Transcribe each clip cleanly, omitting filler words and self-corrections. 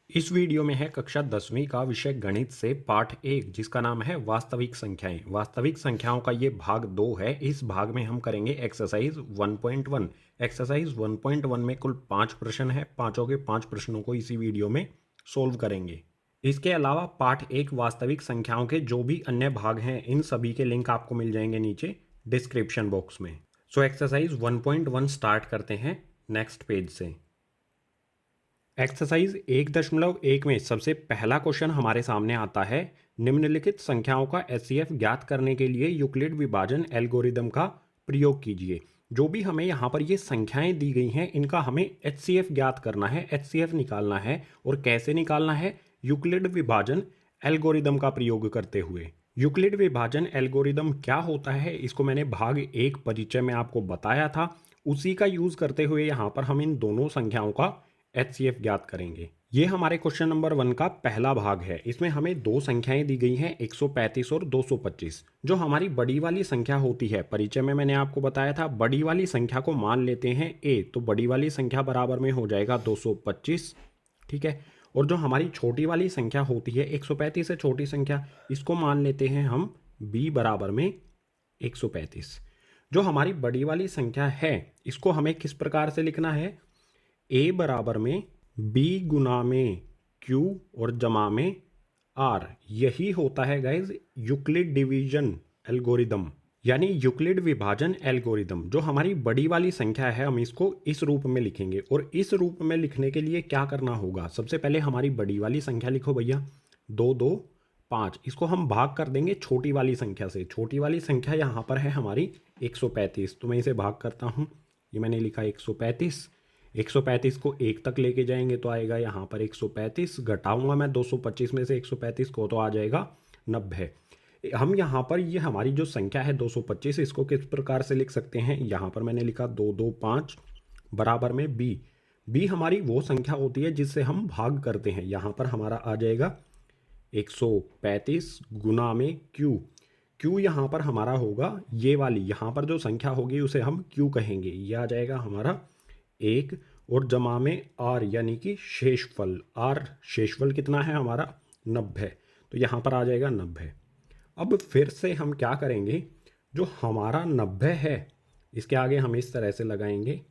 इस वीडियो में है कक्षा 10वीं का विषय गणित से पाठ 1 जिसका नाम है वास्तविक संख्याएं। वास्तविक संख्याओं का ये भाग 2 है। इस भाग में हम करेंगे एक्सरसाइज 1.1। एक्सरसाइज 1.1 में कुल 5 प्रश्न है। पांचों के 5 प्रश्नों को इसी वीडियो में सोल्व करेंगे। इसके अलावा पाठ 1 वास्तविक संख्याओं के जो भी अन्य भाग हैं इन सभी के लिंक आपको मिल जाएंगे नीचे डिस्क्रिप्शन बॉक्स में। सो एक्सरसाइज 1.1 स्टार्ट करते हैं नेक्स्ट पेज से। एक्सरसाइज 1.1 में सबसे पहला क्वेश्चन हमारे सामने आता है, निम्नलिखित संख्याओं का एचसीएफ ज्ञात करने के लिए यूक्लिड विभाजन एल्गोरिदम का प्रयोग कीजिए। जो भी हमें यहाँ पर ये संख्याएं दी गई हैं इनका हमें एचसीएफ ज्ञात करना है, एचसीएफ निकालना है। और कैसे निकालना है? यूक्लिड विभाजन एल्गोरिदम का प्रयोग करते हुए। यूक्लिड विभाजन एल्गोरिदम क्या होता है इसको मैंने भाग 1 परिचय में आपको बताया था। उसी का यूज करते हुए यहाँ पर हम इन दोनों संख्याओं का एचसीएफ ज्ञात करेंगे। ये हमारे क्वेश्चन नंबर 1 का पहला भाग है। इसमें हमें दो संख्याएं दी गई हैं 135 और 225। जो हमारी बड़ी वाली संख्या होती है, परिचय में मैंने आपको बताया था, बड़ी वाली संख्या को मान लेते हैं ए, तो बड़ी वाली संख्या बराबर में हो जाएगा 225। ठीक है। और जो हमारी छोटी वाली संख्या होती है 135 से छोटी संख्या, इसको मान लेते हैं हम बी बराबर में 135। जो हमारी बड़ी वाली संख्या है इसको हमें किस प्रकार से लिखना है? ए बराबर में बी गुना में क्यू और जमा में आर। यही होता है गाइज यूक्लिड डिवीजन एल्गोरिदम, यानी यूक्लिड विभाजन एल्गोरिदम। जो हमारी बड़ी वाली संख्या है हम इसको इस रूप में लिखेंगे। और इस रूप में लिखने के लिए क्या करना होगा? सबसे पहले हमारी बड़ी वाली संख्या लिखो भैया, 2 2 5। इसको हम भाग कर देंगे छोटी वाली संख्या से। छोटी वाली संख्या यहाँ पर है हमारी 135, तो मैं इसे भाग करता हूँ। ये मैंने लिखा 135। 135 को 1 तक लेके जाएंगे तो आएगा यहाँ पर 135। घटाऊंगा मैं 225 में से 135 को तो आ जाएगा 90। हम यहाँ पर ये हमारी जो संख्या है 225, इसको किस प्रकार से लिख सकते हैं? यहाँ पर मैंने लिखा 225 बराबर में बी। बी हमारी वो संख्या होती है जिससे हम भाग करते हैं। यहाँ पर हमारा आ जाएगा 135 गुना में क्यू। क्यू यहाँ पर हमारा होगा ये वाली, यहाँ पर जो संख्या होगी उसे हम क्यू कहेंगे। ये आ जाएगा हमारा 1 और जमा में आर यानी कि शेषफल। आर शेषफल कितना है हमारा? 90। तो यहाँ पर आ जाएगा 90। अब फिर से हम क्या करेंगे? जो हमारा 90 है इसके आगे हम इस तरह से लगाएंगे।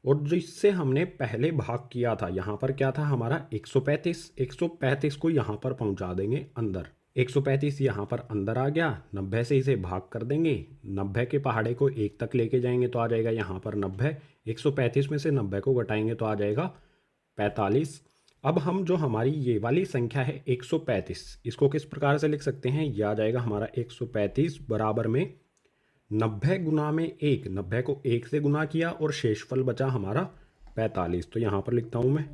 और जिससे हमने पहले भाग किया था, यहाँ पर क्या था हमारा? 135। 135 को यहाँ पर पहुँचा देंगे अंदर। 135 यहाँ पर अंदर आ गया। 90 से इसे भाग कर देंगे। 90 के पहाड़े को 1 तक लेके जाएंगे तो आ जाएगा यहाँ पर 90। 135 में से 90 को घटाएंगे तो आ जाएगा 45। अब हम जो हमारी ये वाली संख्या है 135, इसको किस प्रकार से लिख सकते हैं? यह आ जाएगा हमारा 135 बराबर में 90 गुना में 1। 90 को 1 से गुना किया और शेषफल बचा हमारा 45। तो यहाँ पर लिखता हूँ मैं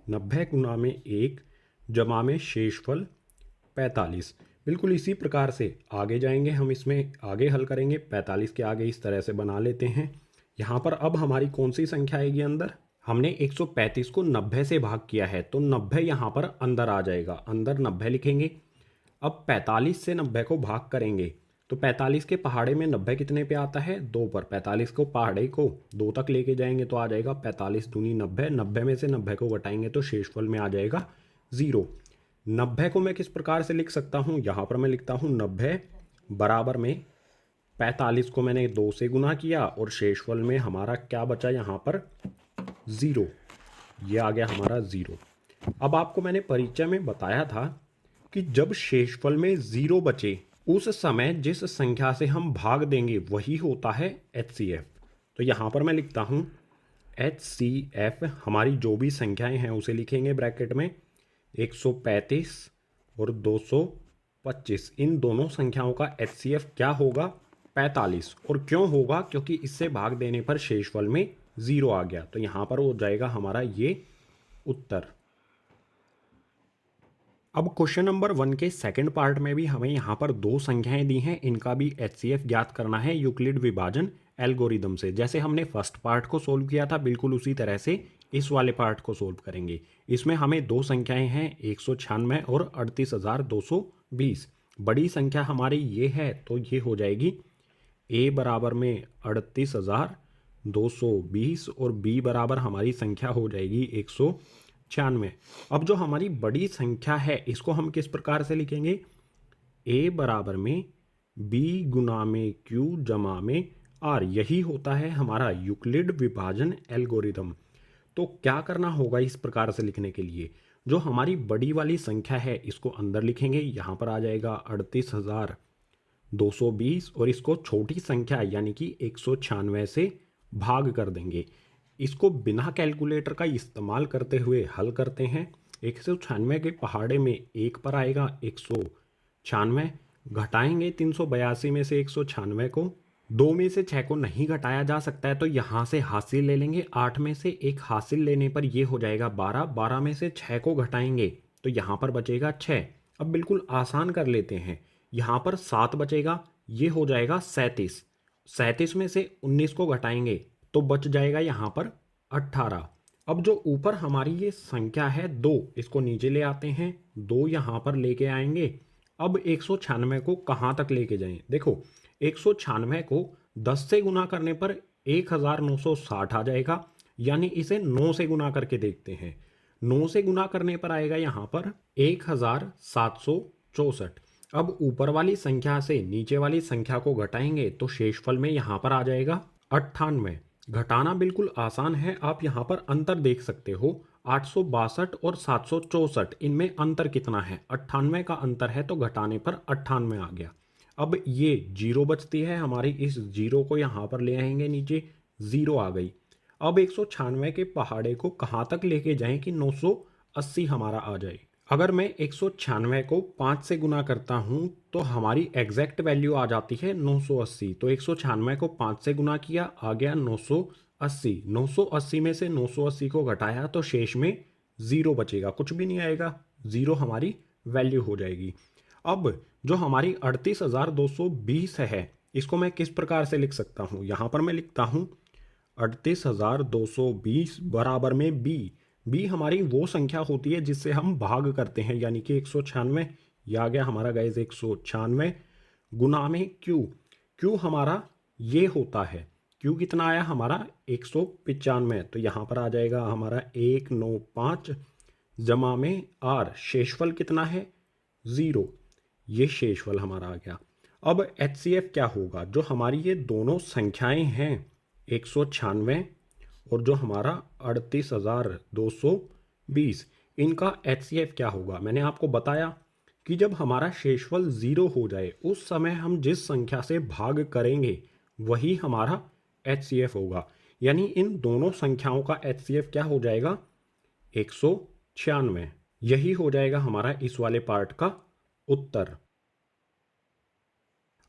90 गुना में 1 जमा में शेषफल 45। बिल्कुल इसी प्रकार से आगे जाएंगे हम, इसमें आगे हल करेंगे। 45 के आगे इस तरह से बना लेते हैं। यहाँ पर अब हमारी कौन सी संख्या आएगी अंदर? हमने 135 को 90 से भाग किया है तो 90 यहाँ पर अंदर आ जाएगा। अंदर 90 लिखेंगे। अब 45 से 90 को भाग करेंगे तो 45 के पहाड़े में 90 कितने पे आता है? 2 पर। 45 को पहाड़े को 2 तक लेके जाएंगे तो आ जाएगा 45 दूनी 90। 90 में से 90 को घटाएंगे तो शेषफल में आ जाएगा 0। 90 को मैं किस प्रकार से लिख सकता हूँ? यहाँ पर मैं लिखता हूँ 90 बराबर में 45 को मैंने 2 से गुना किया और शेषफल में हमारा क्या बचा? यहाँ पर 0। ये आ गया हमारा 0। अब आपको मैंने परिचय में बताया था कि जब शेषफल में 0 बचे उस समय जिस संख्या से हम भाग देंगे वही होता है एचसीएफ। तो यहाँ पर मैं लिखता हूँ एचसीएफ। हमारी जो भी संख्याएं हैं उसे लिखेंगे ब्रैकेट में। 135 और 225, इन दोनों संख्याओं का एचसीएफ क्या होगा? 45। और क्यों होगा? क्योंकि इससे भाग देने पर शेषफल में 0 आ गया। तो यहाँ पर हो जाएगा हमारा ये उत्तर। अब क्वेश्चन नंबर 1 के सेकंड पार्ट में भी हमें यहाँ पर दो संख्याएं दी हैं, इनका भी एचसीएफ ज्ञात करना है यूक्लिड विभाजन एल्गोरिदम से। जैसे हमने फर्स्ट पार्ट को सोल्व किया था बिल्कुल उसी तरह से इस वाले पार्ट को सोल्व करेंगे। इसमें हमें दो संख्याएं हैं 196 और 38,220। बड़ी संख्या हमारी ये है तो ये हो जाएगी ए बराबर में 38,220 और बी बराबर हमारी संख्या हो जाएगी 96। अब जो हमारी बड़ी संख्या है इसको हम किस प्रकार से लिखेंगे? ए बराबर में बी गुना में क्यू जमा में आर, यही होता है हमारा यूक्लिड विभाजन एल्गोरिदम। तो क्या करना होगा इस प्रकार से लिखने के लिए? जो हमारी बड़ी वाली संख्या है इसको अंदर लिखेंगे, यहाँ पर आ जाएगा 38,220 और इसको छोटी संख्या यानी कि 196 से भाग कर देंगे। इसको बिना कैलकुलेटर का इस्तेमाल करते हुए हल करते हैं। 196 के पहाड़े में एक पर आएगा 196, घटाएंगे 382 में से 196 को, 2 में से 6 को नहीं घटाया जा सकता है तो यहाँ से हासिल ले लेंगे, 8 में से एक हासिल लेने पर ये हो जाएगा 12, 12 में से 6 को घटाएंगे तो यहाँ पर बचेगा 6। अब बिल्कुल आसान कर लेते हैं, यहाँ पर 7 बचेगा, ये हो जाएगा 37, 37 में से 19 को घटाएंगे तो बच जाएगा यहाँ पर 18। अब जो ऊपर हमारी ये संख्या है 2, इसको नीचे ले आते हैं, 2 यहाँ पर लेके आएंगे। अब 196 को कहाँ तक लेके जाएं? देखो 196 को 10 से गुना करने पर 1960 आ जाएगा, यानी इसे 9 से गुना करके देखते हैं। 9 से गुना करने पर आएगा यहाँ पर 1764। अब ऊपर वाली संख्या से नीचे वाली संख्या को घटाएंगे तो शेषफल में यहाँ पर आ जाएगा 98। घटाना बिल्कुल आसान है, आप यहाँ पर अंतर देख सकते हो, 862 और 764, इनमें अंतर कितना है? 98 का अंतर है तो घटाने पर 98 आ गया। अब ये जीरो बचती है हमारी, इस जीरो को यहाँ पर ले आएंगे नीचे, जीरो आ गई। अब 196 के पहाड़े को कहाँ तक लेके जाएं कि 980 हमारा आ जाए? अगर मैं 196 को 5 से गुना करता हूँ तो हमारी एग्जैक्ट वैल्यू आ जाती है 980। तो 196 को 5 से गुना किया, आ गया 980। 980 में से 980 को घटाया तो शेष में ज़ीरो बचेगा, कुछ भी नहीं आएगा, ज़ीरो हमारी वैल्यू हो जाएगी। अब जो हमारी 38,220 है इसको मैं किस प्रकार से लिख सकता हूँ? यहाँ पर मैं लिखता हूँ 38,220 बराबर में बी। बी हमारी वो संख्या होती है जिससे हम भाग करते हैं, यानी कि 196, यह आ गया हमारा गाइज 196 गुना में क्यू। क्यू हमारा ये होता है, क्यू कितना आया हमारा 195, तो यहाँ पर आ जाएगा हमारा 195 जमा में आर, शेषफल कितना है 0, ये शेषफल हमारा आ गया। अब HCF क्या होगा? जो हमारी ये दोनों संख्याएं हैं 196 और जो हमारा 38,220, इनका HCF क्या होगा? मैंने आपको बताया कि जब हमारा शेषफल 0 हो जाए उस समय हम जिस संख्या से भाग करेंगे वही हमारा HCF होगा, यानी इन दोनों संख्याओं का HCF क्या हो जाएगा? 196। यही हो जाएगा हमारा इस वाले पार्ट का उत्तर।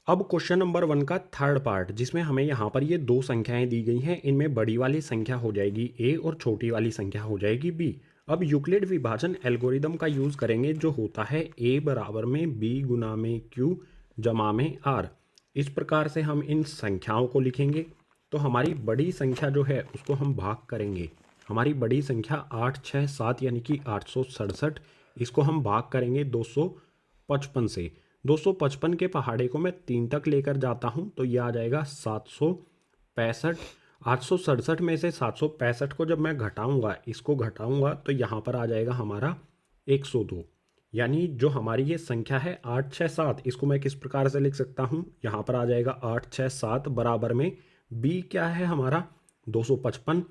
अब क्वेश्चन नंबर 1 का थर्ड पार्ट, जिसमें हमें यहाँ पर ये दो संख्याएं दी गई हैं, इनमें बड़ी वाली संख्या हो जाएगी A और छोटी वाली संख्या हो जाएगी B। अब यूक्लिड विभाजन एल्गोरिदम का यूज़ करेंगे जो होता है A बराबर में B गुना में Q जमा में R। इस प्रकार से हम इन संख्याओं को लिखेंगे। तो हमारी बड़ी संख्या जो है उसको हम भाग करेंगे, हमारी बड़ी संख्या 8, 6, 7 यानी कि 867, इसको हम भाग करेंगे 255 से। 255 के पहाड़े को मैं 3 तक लेकर जाता हूँ तो यह आ जाएगा 765। 867 में से 765 को जब मैं घटाऊँगा, इसको घटाऊँगा तो यहाँ पर आ जाएगा हमारा 102, यानी जो हमारी ये संख्या है 867, इसको मैं किस प्रकार से लिख सकता हूँ? यहाँ पर आ जाएगा 867 बराबर में B क्या है हमारा 255,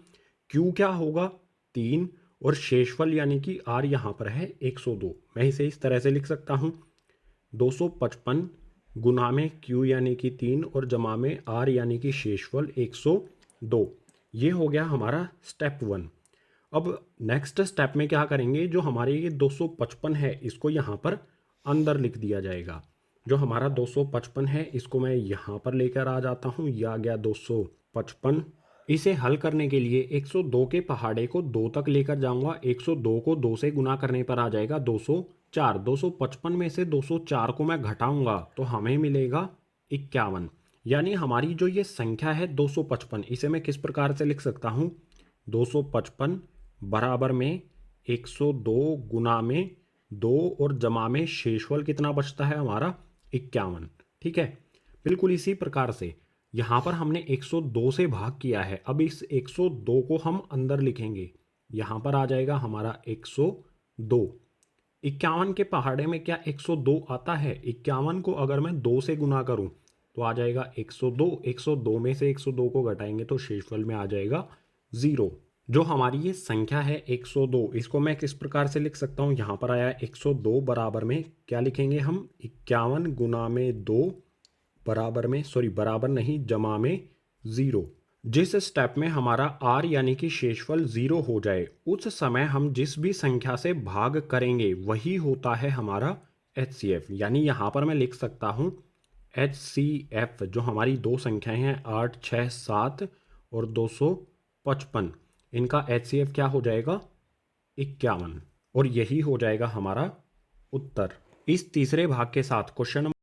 Q क्या होगा 3 और शेषफल यानी कि R यहाँ पर है 102। मैं इसे इस तरह से लिख सकता हूँ 255 गुना में Q यानी कि 3 और जमा में R यानी कि शेषफल 102। ये हो गया हमारा स्टेप 1। अब नेक्स्ट स्टेप में क्या करेंगे? जो हमारे ये 255 है इसको यहाँ पर अंदर लिख दिया जाएगा। जो हमारा 255 है इसको मैं यहाँ पर लेकर आ जाता हूँ, यह आ गया 255। इसे हल करने के लिए 102 के पहाड़े को 2 तक लेकर जाऊंगा, 102 को 2 से गुना करने पर आ जाएगा 204। 255 में से 204 को मैं घटाऊंगा तो हमें मिलेगा 51, यानी हमारी जो ये संख्या है 255, इसे मैं किस प्रकार से लिख सकता हूँ? 255 बराबर में 102 गुना में 2 और जमा में शेषफल कितना बचता है हमारा 51। ठीक है, बिल्कुल इसी प्रकार से यहाँ पर हमने 102 से भाग किया है। अब इस 102 को हम अंदर लिखेंगे, यहाँ पर आ जाएगा हमारा 102। 51 के पहाड़े में क्या 102 आता है? 51 को अगर मैं 2 से गुना करूं तो आ जाएगा 102। 102 में से 102 को घटाएंगे तो शेषफल में आ जाएगा 0। जो हमारी ये संख्या है 102, इसको मैं किस प्रकार से लिख सकता हूँ? यहाँ पर आया 102 बराबर में क्या लिखेंगे हम? 51 गुना में 2 बराबर में, सॉरी बराबर नहीं, जमा में 0। जिस स्टेप में हमारा r यानी कि शेषफल 0 हो जाए उस समय हम जिस भी संख्या से भाग करेंगे वही होता है हमारा HCF। यानी यहाँ पर मैं लिख सकता हूँ HCF, जो हमारी दो संख्याएं हैं 8, 6, 7 और 255, इनका HCF क्या हो जाएगा? 51। और यही हो जाएगा हमारा उत्तर। इस तीसरे भाग के साथ क्वेश्चन